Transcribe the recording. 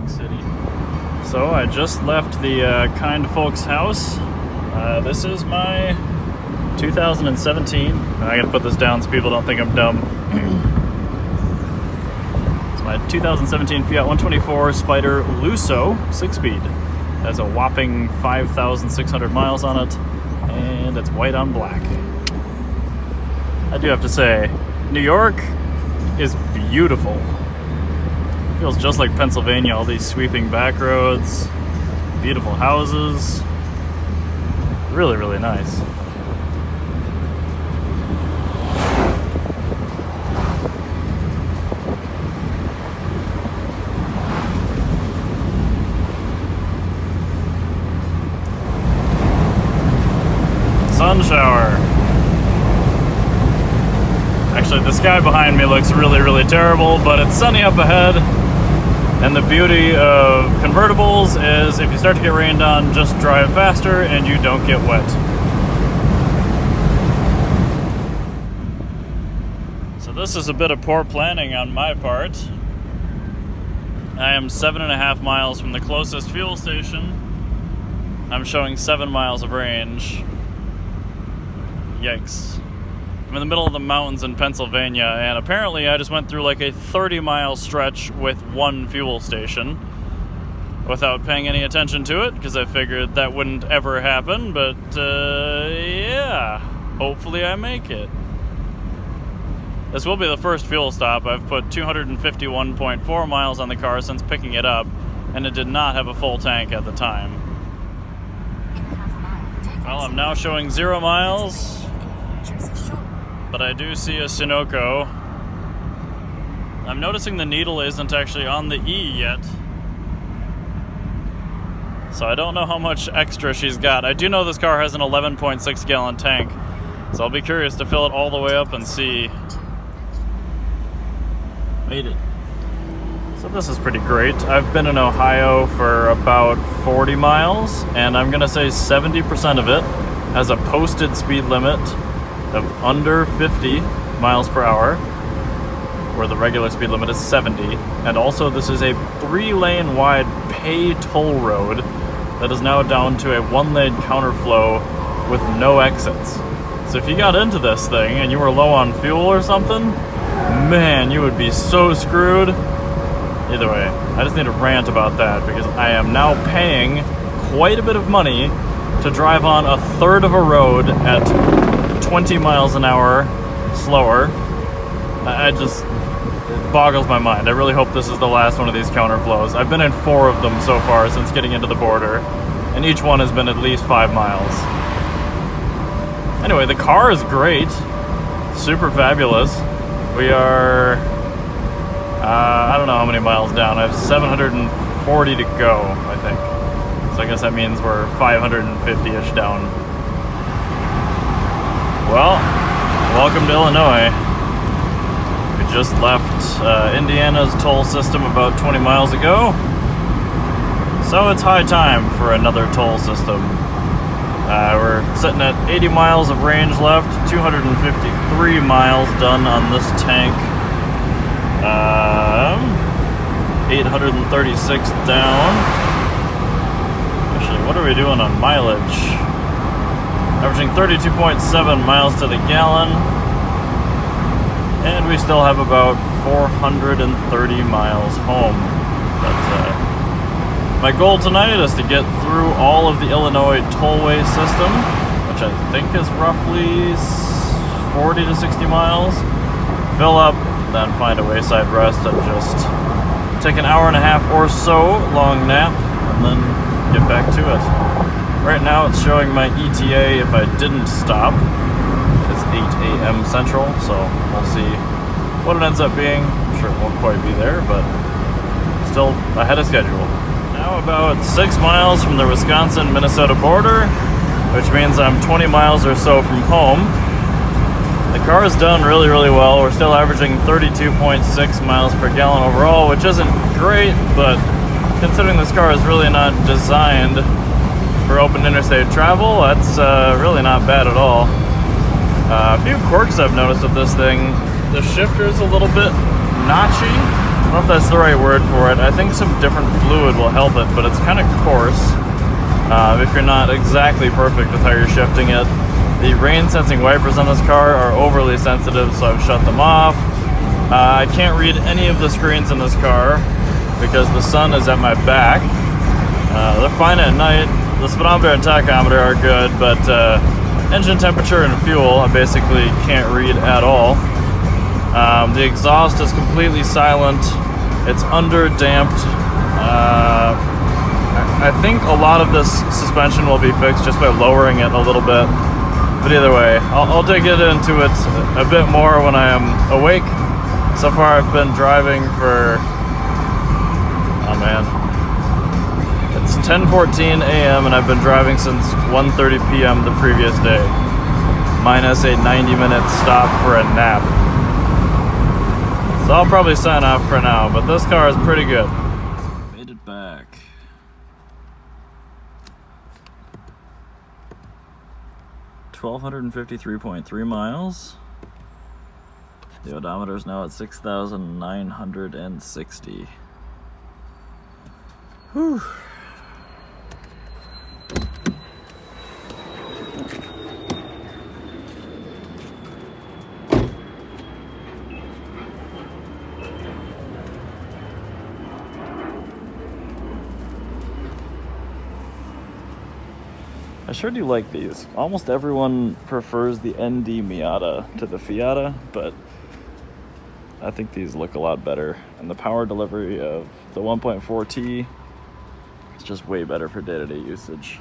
City. So I just left the kind folks' house. This is my 2017. I gotta put this down so people don't think I'm dumb. It's my 2017 Fiat 124 Spider Lusso 6-speed. It has a whopping 5,600 miles on it, and it's white on black. I do have to say, New York is beautiful. Feels just like Pennsylvania, all these sweeping back roads, beautiful houses. Really, really nice. Sun shower. Actually, the sky behind me looks really, really terrible, but it's sunny up ahead. And the beauty of convertibles is if you start to get rained on, just drive faster and you don't get wet. So this is a bit of poor planning on my part. I am 7.5 miles from the closest fuel station. I'm showing 7 miles of range. Yikes. I'm in the middle of the mountains in Pennsylvania, and apparently I just went through like a 30-mile stretch with one fuel station without paying any attention to it, because I figured that wouldn't ever happen, but yeah, hopefully I make it. This will be the first fuel stop. I've put 251.4 miles on the car since picking it up, and it did not have a full tank at the time. Well, I'm now showing 0 miles. But I do see a Sunoco. I'm noticing the needle isn't actually on the E yet. So I don't know how much extra she's got. I do know this car has an 11.6 gallon tank. So I'll be curious to fill it all the way up and see. Made it. So this is pretty great. I've been in Ohio for about 40 miles, and I'm gonna say 70% of it has a posted speed limit of under 50 miles per hour, where the regular speed limit is 70. And also this is a 3-lane wide pay toll road that is now down to a 1-lane counterflow with no exits. So if you got into this thing and you were low on fuel or something, man, you would be so screwed. Either way, I just need to rant about that because I am now paying quite a bit of money to drive on a third of a road at 20 miles an hour slower. It boggles my mind. I really hope this is the last one of these counterflows. I've been in 4 of them so far since getting into the border, and each one has been at least 5 miles. Anyway, the car is great. Super fabulous. We are, I don't know how many miles down. I have 740 to go, I think. So I guess that means we're 550-ish down. Well, welcome to Illinois. We just left Indiana's toll system about 20 miles ago. So it's high time for another toll system. We're sitting at 80 miles of range left, 253 miles done on this tank. 836 down. Actually, what are we doing on mileage? Averaging 32.7 miles to the gallon, and we still have about 430 miles home. But my goal tonight is to get through all of the Illinois tollway system, which I think is roughly 40 to 60 miles. Fill up, then find a wayside rest and just take an hour and a half or so long nap, and then get back to it. Right now it's showing my ETA if I didn't stop. It's 8 a.m. Central, so we'll see what it ends up being. I'm sure it won't quite be there, but still ahead of schedule. Now about 6 miles from the Wisconsin-Minnesota border, which means I'm 20 miles or so from home. The car is done really, really well. We're still averaging 32.6 miles per gallon overall, which isn't great, but considering this car is really not designed for open interstate travel, that's really not bad at all. A few quirks I've noticed with this thing. The shifter is a little bit notchy. I don't know if that's the right word for it. I think some different fluid will help it, but it's kind of coarse if you're not exactly perfect with how you're shifting it. The rain sensing wipers on this car are overly sensitive, so I've shut them off. I can't read any of the screens in this car because the sun is at my back. They're fine at night. The speedometer and tachometer are good, but engine temperature and fuel I basically can't read at all. The exhaust is completely silent. It's under damped. I think a lot of this suspension will be fixed just by lowering it a little bit. But either way, I'll dig into it a bit more when I am awake. So far I've been driving for, oh man, it's 10:14 a.m. and I've been driving since 1:30 p.m. the previous day, minus a 90-minute stop for a nap. So I'll probably sign off for now, but this car is pretty good. Made it back. $1,253.3 miles. The odometer is now at 6,960. Whew. I sure do like these. Almost everyone prefers the ND Miata to the Fiat, but I think these look a lot better. And the power delivery of the 1.4T is just way better for day-to-day usage.